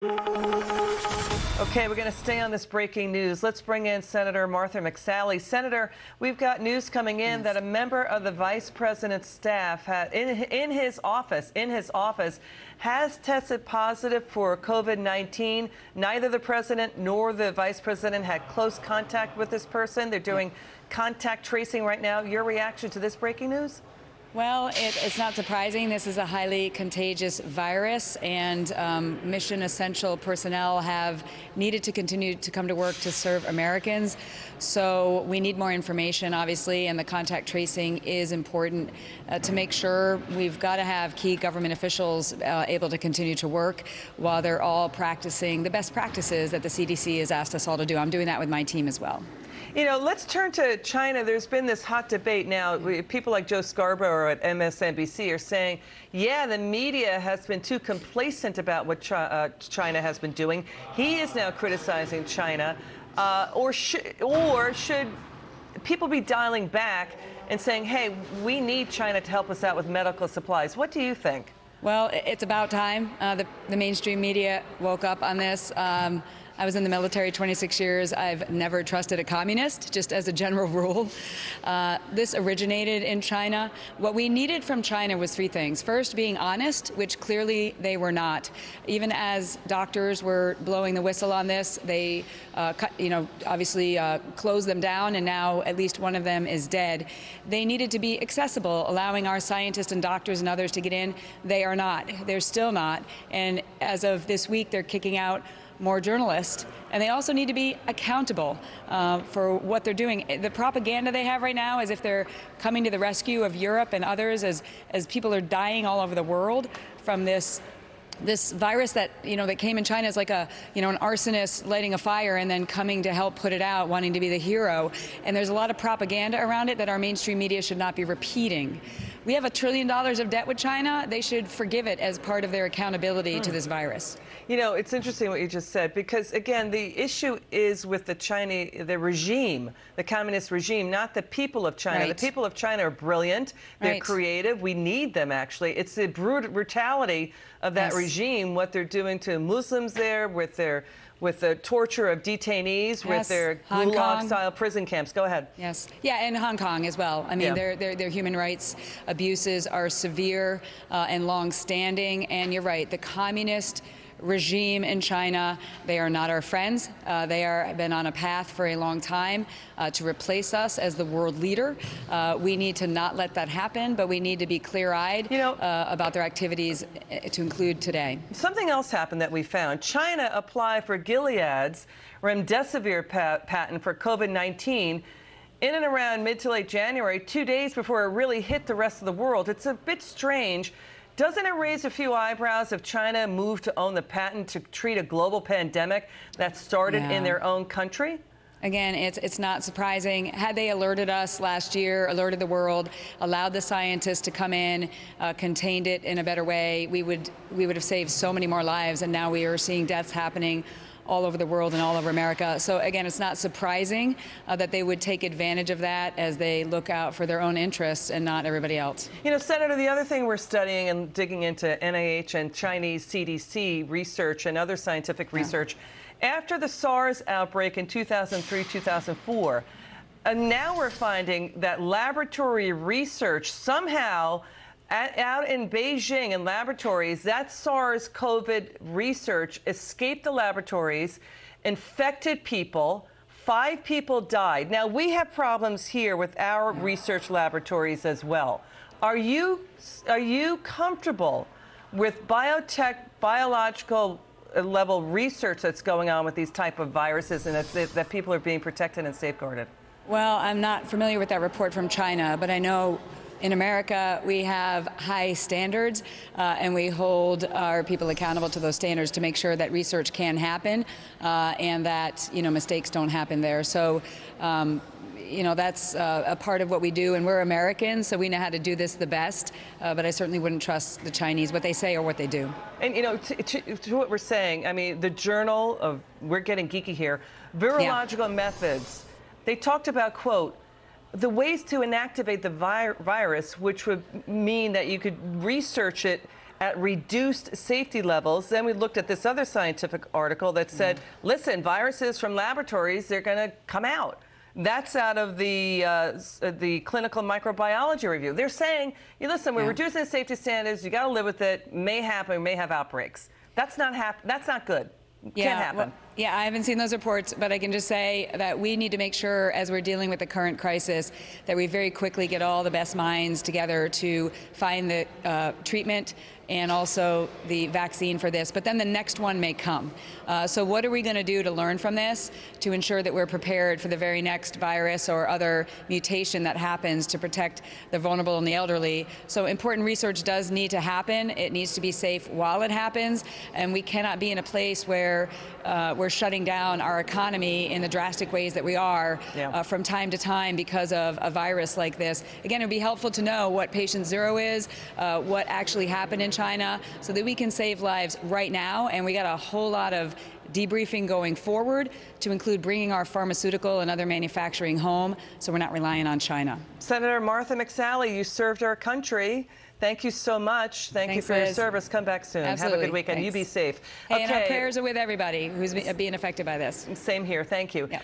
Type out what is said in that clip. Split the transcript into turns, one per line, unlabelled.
Okay, we're going to stay on this breaking news. Let's bring in Senator Martha Mcsally. Senator, we've got news coming in that a member of the vice president's staff in his office has tested positive for COVID-19. Neither the president nor the vice president had close contact with this person. They're doing contact tracing right now. Your reaction to this breaking news?
Well, it's not surprising. This is a highly contagious virus, and mission essential personnel have needed to continue to come to work to serve Americans. So we need more information, obviously, and the contact tracing is important to make sure. We've got to have key government officials able to continue to work while they're all practicing the best practices that the CDC has asked us all to do. I'm doing that with my team as well.
You know, let's turn to China. There's been this hot debate now. People like Joe Scarborough at MSNBC are saying, yeah, the media has been too complacent about what China has been doing. He is now criticizing China. Or should people be dialing back and saying, hey, we need China to help us out with medical supplies? What do you think?
Well, it's about time the mainstream media woke up on this. I was in the military 26 years. I've never trusted a communist, just as a general rule. This originated in China. What we needed from China was three things. First, being honest, which clearly they were not. Even as doctors were blowing the whistle on this, they obviously closed them down, and now at least one of them is dead. They needed to be accessible, allowing our scientists and doctors and others to get in. They are not. They're still not. And as of this week, they're kicking out more journalists, and they also need to be accountable for what they're doing. The propaganda they have right now is if they're coming to the rescue of Europe and others as people are dying all over the world from this virus that that came in China is like an arsonist lighting a fire and then coming to help put it out, wanting to be the hero. And there's a lot of propaganda around it that our mainstream media should not be repeating. We have $1 trillion of debt with China. They should forgive it as part of their accountability to this virus.
You know, it's interesting what you just said, because again, the issue is with the regime, the communist regime, not the people of China.
Right.
The people of China are brilliant. They're creative. We need them, actually. It's the brutality of that regime, what they're doing to Muslims there with the torture of detainees, with their gulag-style prison camps. Go ahead.
Yes. Yeah, and Hong Kong as well. I mean, their human rights abuses are severe and long-standing. And you're right, the communist regime in China, they are not our friends. They have been on a path for a long time to replace us as the world leader. We need to not let that happen, but we need to be clear-eyed about their activities, to include today.
Something else happened that we found. China applied for Gilead's remdesivir patent for COVID-19 in and around mid to late January, 2 days before it really hit the rest of the world. It's a bit strange. Doesn't it raise a few eyebrows if China moved to own the patent to treat a global pandemic that started in their own country?
Again, it's not surprising. Had they alerted us last year, alerted the world, allowed the scientists to come in, contained it in a better way, we would have saved so many more lives. And now we are seeing deaths happening all over the world and all over America. So again, it's not surprising that they would take advantage of that as they look out for their own interests and not everybody else. You
know, Senator, the other thing we're studying and digging into NIH and Chinese CDC research and other scientific research, after the SARS outbreak in 2003-2004, now we're finding that laboratory research somehow out in Beijing in laboratories, that SARS-CoV research escaped the laboratories, infected people, 5 people died. Now, we have problems here with our research laboratories as well. Are you comfortable with biological level research that's going on with these type of viruses, and that people are being protected and safeguarded?
Well, I'm not familiar with that report from China, but I know in America, we have high standards, and we hold our people accountable to those standards to make sure that research can happen and that mistakes don't happen there. So, that's a part of what we do, and we're Americans, so we know how to do this the best. But I certainly wouldn't trust the Chinese, what they say or what they do.
And to what we're saying, I mean, the Journal of, we're getting geeky here, Virological Methods. They talked about, quote, the ways to inactivate the virus, which would mean that you could research it at reduced safety levels. Then we looked at this other scientific article that said, listen, viruses from laboratories, they're going to come out. That's out of the clinical microbiology review. They're saying, listen, we're reducing the safety standards. You got to live with it. May happen. We may have outbreaks. That's not good. Can't happen.
Well, yeah, I haven't seen those reports, but I can just say that we need to make sure, as we're dealing with the current crisis, that we very quickly get all the best minds together to find the treatment and also the vaccine for this. But then the next one may come. So what are we going to do to learn from this to ensure that we're prepared for the very next virus or other mutation that happens to protect the vulnerable and the elderly? So important research does need to happen. It needs to be safe while it happens, and we cannot be in a place where we're shutting down our economy in the drastic ways that we are from time to time because of a virus like this. Again, it would be helpful to know what patient zero is, what actually happened in China, so that we can save lives right now. And we got a whole lot of debriefing going forward to include bringing our pharmaceutical and other manufacturing home, so we're not relying on China.
Senator Martha Mcsally, you served our country. Thank you so much. Thanks, you for your service. Come back soon.
Absolutely.
Have a good weekend.
Thanks.
You be safe.
Hey, and our prayers are with everybody who's being affected by this.
Same here. Thank you.
Yeah.